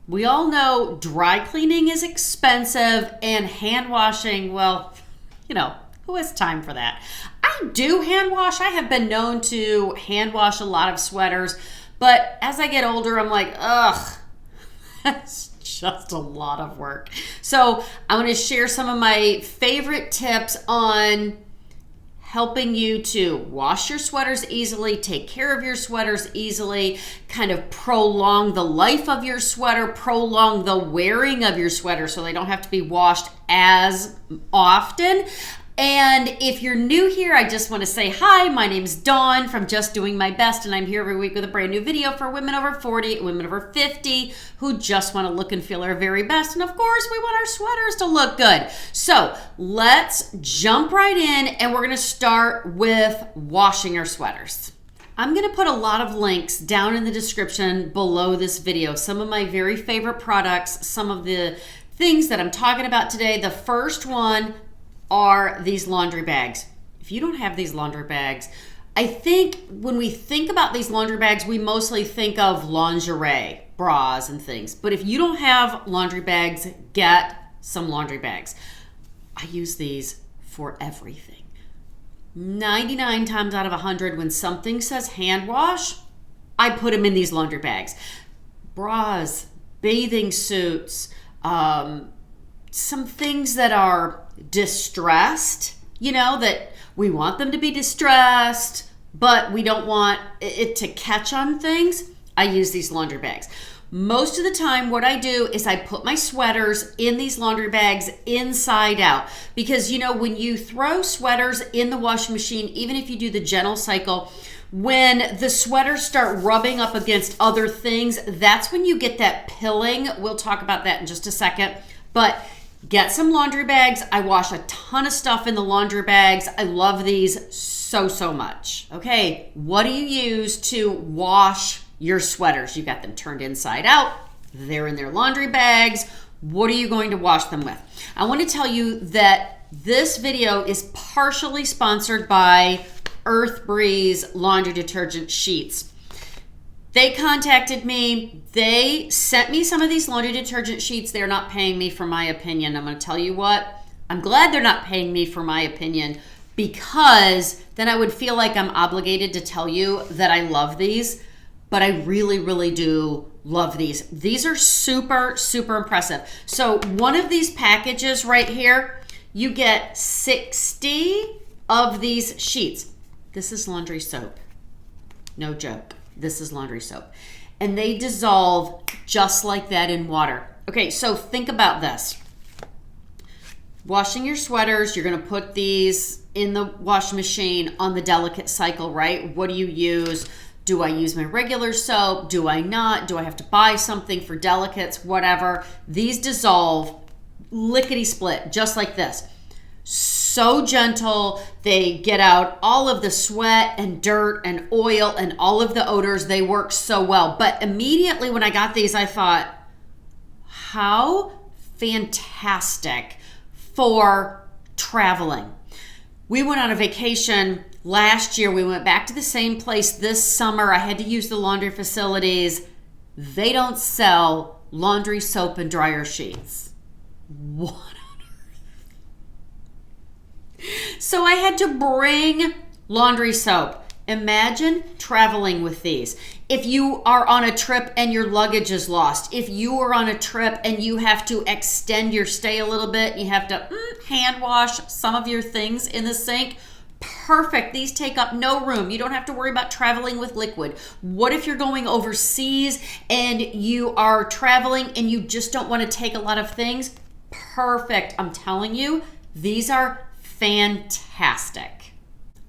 We all know dry cleaning is expensive and hand washing, well, who has time for that? I do hand wash. I have been known to hand wash a lot of sweaters, but as I get older, I'm like, ugh, that's just a lot of work. So I'm going to share some of my favorite tips on helping you to wash your sweaters easily, take care of your sweaters easily, kind of prolong the life of your sweater, prolong the wearing of your sweater so they don't have to be washed as often. And if you're new here, I just want to say hi. My name's Dawn from Just Doing My Best, and I'm here every week with a brand new video for women over 40, women over 50 who just want to look and feel our very best. And of course, we want our sweaters to look good. So let's jump right in, and we're going to start with washing our sweaters. I'm going to put a lot of links down in the description below this video. Some of my very favorite products, some of the things that I'm talking about today. The first one are these laundry bags. If you don't have these laundry bags, I think when we think about these laundry bags, we mostly think of lingerie, bras and things. But if you don't have laundry bags, get some laundry bags. I use these for everything. 99 times out of 100, when something says hand wash, I put them in these laundry bags. Bras, bathing suits, some things that are distressed, that we want them to be distressed, but we don't want it to catch on things. I use these laundry bags. Most of the time, what I do is I put my sweaters in these laundry bags inside out, because when you throw sweaters in the washing machine, even if you do the gentle cycle, when the sweaters start rubbing up against other things, that's when you get that pilling. We'll talk about that in just a second, but get some laundry bags. I wash a ton of stuff in the laundry bags. I love these so much. Okay, what do you use to wash your sweaters? You got them turned inside out. They're in their laundry bags. What are you going to wash them with? I want to tell you that this video is partially sponsored by Earth Breeze laundry detergent sheets. They contacted me. They sent me some of these laundry detergent sheets. They're not paying me for my opinion. I'm going to tell you what. I'm glad they're not paying me for my opinion, because then I would feel like I'm obligated to tell you that I love these. But I really do love these. These are super impressive. So one of these packages right here, you get 60 of these sheets. This is laundry soap. No joke. This is laundry soap. And they dissolve just like that in water. Okay, so think about this. Washing your sweaters, you're gonna put these in the washing machine on the delicate cycle, right? What do you use? Do I use my regular soap? Do I not? Do I have to buy something for delicates? Whatever. These dissolve lickety-split, just like this. So gentle. They get out all of the sweat and dirt and oil and all of the odors. They work so well. But immediately when I got these, I thought, how fantastic for traveling. We went on a vacation last year. We went back to the same place this summer. I had to use the laundry facilities. They don't sell laundry soap and dryer sheets. What on earth? So I had to bring laundry soap. Imagine traveling with these. If you are on a trip and your luggage is lost, if you are on a trip and you have to extend your stay a little bit, you have to hand wash some of your things in the sink, perfect. These take up no room. You don't have to worry about traveling with liquid. What if you're going overseas and you are traveling and you just don't want to take a lot of things? Perfect. I'm telling you, these are fantastic.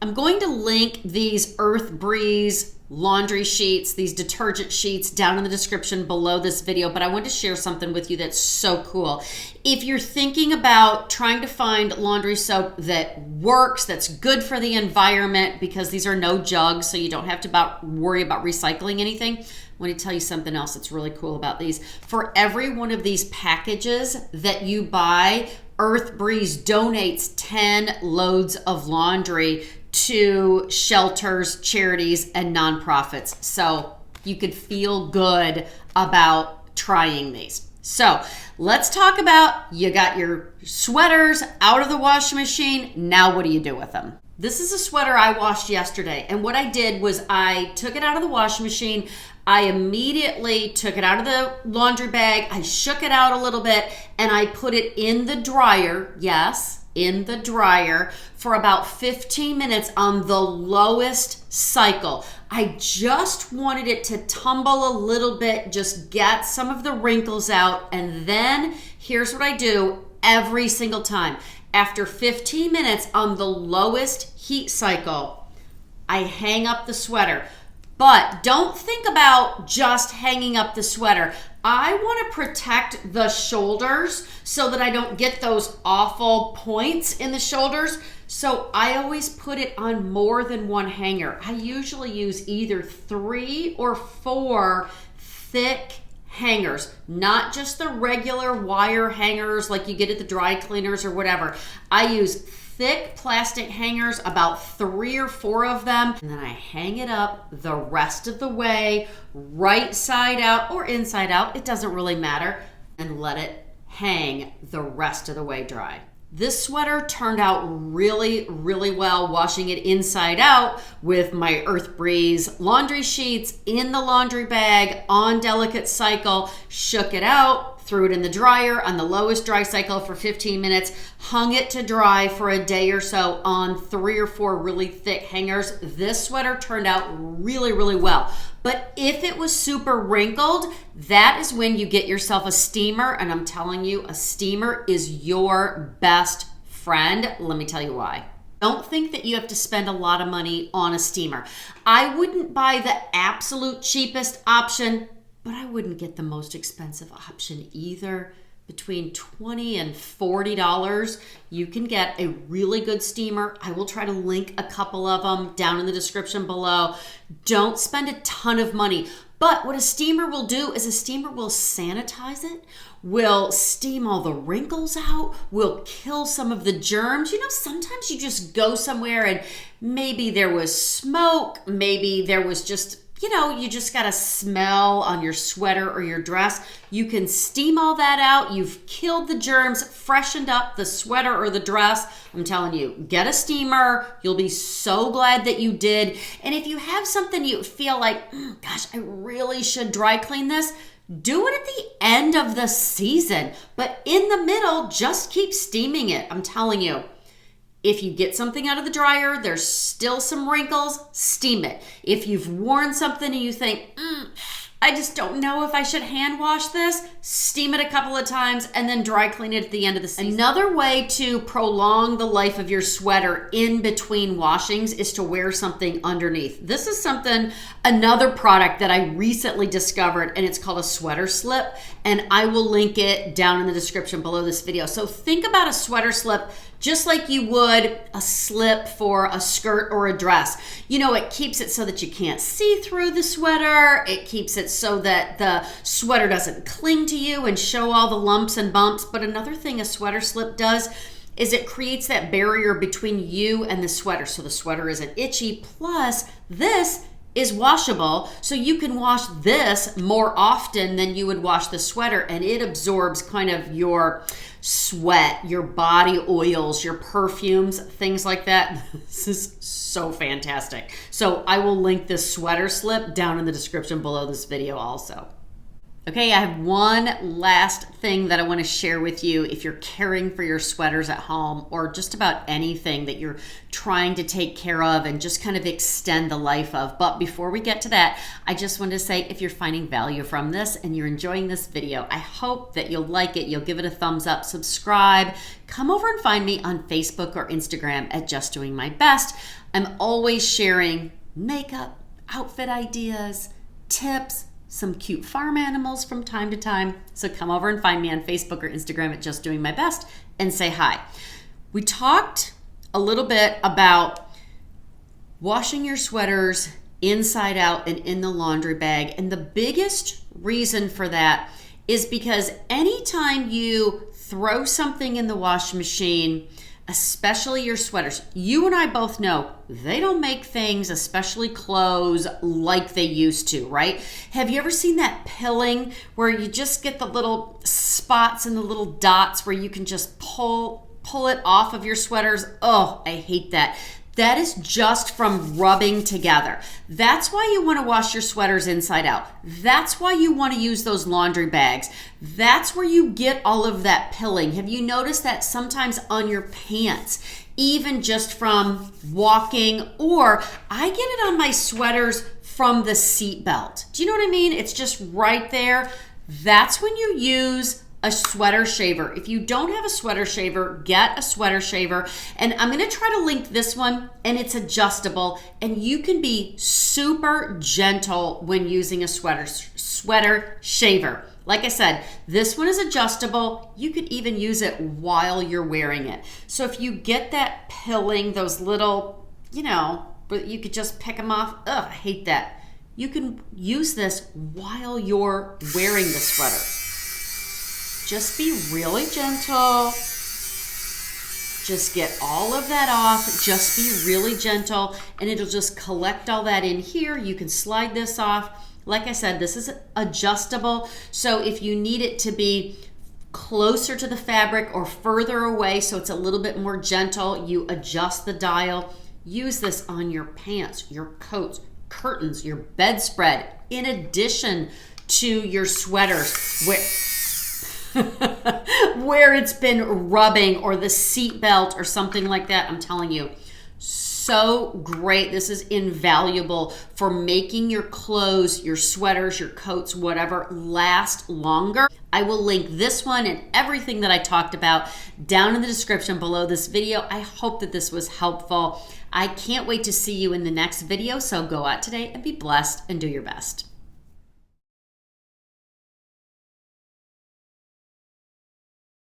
I'm going to link these Earth Breeze laundry sheets, these detergent sheets, down in the description below this video, but I want to share something with you that's so cool. If you're thinking about trying to find laundry soap that works, that's good for the environment, because these are no jugs, so you don't have to worry about recycling anything, I want to tell you something else that's really cool about these. For every one of these packages that you buy, Earth Breeze donates 10 loads of laundry to shelters, charities, and nonprofits. So you could feel good about trying these. So let's talk about, you got your sweaters out of the washing machine. Now what do you do with them? This is a sweater I washed yesterday. And what I did was I took it out of the washing machine. I immediately took it out of the laundry bag. I shook it out a little bit and I put it in the dryer. Yes, in the dryer for about 15 minutes on the lowest cycle. I just wanted it to tumble a little bit, just get some of the wrinkles out. And then here's what I do every single time. After 15 minutes on the lowest heat cycle, I hang up the sweater. But don't think about just hanging up the sweater. I want to protect the shoulders so that I don't get those awful points in the shoulders. So I always put it on more than one hanger. I usually use either 3 or 4 thick hangers, not just the regular wire hangers like you get at the dry cleaners or whatever. I use thick plastic hangers, about 3 or 4 of them, and then I hang it up the rest of the way, right side out or inside out, it doesn't really matter, and let it hang the rest of the way dry. This sweater turned out really, really well washing it inside out with my Earth Breeze laundry sheets in the laundry bag on delicate cycle, shook it out, threw it in the dryer on the lowest dry cycle for 15 minutes, hung it to dry for a day or so on 3 or 4 really thick hangers. This sweater turned out really, really well. But if it was super wrinkled, that is when you get yourself a steamer. And I'm telling you, a steamer is your best friend. Let me tell you why. Don't think that you have to spend a lot of money on a steamer. I wouldn't buy the absolute cheapest option, but I wouldn't get the most expensive option either. Between $20 and $40, you can get a really good steamer. I will try to link a couple of them down in the description below. Don't spend a ton of money. But what a steamer will do is a steamer will sanitize it, will steam all the wrinkles out, will kill some of the germs. You know, sometimes you just go somewhere and maybe there was smoke, maybe there was just, you know, you just got a smell on your sweater or your dress. You can steam all that out. You've killed the germs, freshened up the sweater or the dress. I'm telling you, get a steamer. You'll be so glad that you did. And if you have something you feel like, gosh, I really should dry clean this, do it at the end of the season. But in the middle, just keep steaming it. I'm telling you. If you get something out of the dryer, there's still some wrinkles, steam it. If you've worn something and you think, I just don't know if I should hand wash this, steam it a couple of times and then dry clean it at the end of the season. Another way to prolong the life of your sweater in between washings is to wear something underneath. This is another product that I recently discovered, and it's called a sweater slip, and I will link it down in the description below this video. So think about a sweater slip just like you would a slip for a skirt or a dress. You know, it keeps it so that you can't see through the sweater. It keeps it so that the sweater doesn't cling to you and show all the lumps and bumps. But another thing a sweater slip does is it creates that barrier between you and the sweater, so the sweater isn't itchy. Plus, this is washable, so you can wash this more often than you would wash the sweater, and it absorbs kind of your sweat, your body oils, your perfumes, things like that. This is so fantastic. So I will link this sweater slip down in the description below this video also. Okay, I have one last thing that I want to share with you if you're caring for your sweaters at home or just about anything that you're trying to take care of and just kind of extend the life of. But before we get to that, I just wanted to say if you're finding value from this and you're enjoying this video, I hope that you'll like it, you'll give it a thumbs up, subscribe, come over and find me on Facebook or Instagram at Just Doing My Best. I'm always sharing makeup, outfit ideas, tips, some cute farm animals from time to time. So come over and find me on Facebook or Instagram at Just Doing My Best and say hi. We talked a little bit about washing your sweaters inside out and in the laundry bag. And the biggest reason for that is because anytime you throw something in the washing machine, especially your sweaters. You and I both know they don't make things, especially clothes, like they used to, right? Have you ever seen that pilling where you just get the little spots and the little dots where you can just pull it off of your sweaters? Oh, I hate that. That is just from rubbing together. That's why you want to wash your sweaters inside out. That's why you want to use those laundry bags. That's where you get all of that pilling. Have you noticed that sometimes on your pants, even just from walking, or I get it on my sweaters from the seat belt. Do you know what I mean? It's just right there. That's when you use a sweater shaver. If you don't have a sweater shaver, get a sweater shaver. And I'm going to try to link this one, and it's adjustable, and you can be super gentle when using a sweater shaver. Like I said, this one is adjustable. You could even use it while you're wearing it. So if you get that pilling, those little, but you could just pick them off. Ugh, I hate that. You can use this while you're wearing the sweater. Just be really gentle. Just get all of that off. Just be really gentle, and it'll just collect all that in here. You can slide this off. Like I said, this is adjustable. So if you need it to be closer to the fabric or further away so it's a little bit more gentle, you adjust the dial. Use this on your pants, your coats, curtains, your bedspread, in addition to your sweaters where it's been rubbing, or the seat belt or something like that. I'm telling you, so great. This is invaluable for making your clothes, your sweaters, your coats, whatever, last longer. I will link this one and everything that I talked about down in the description below this video. I hope that this was helpful. I can't wait to see you in the next video, so go out today and be blessed and do your best.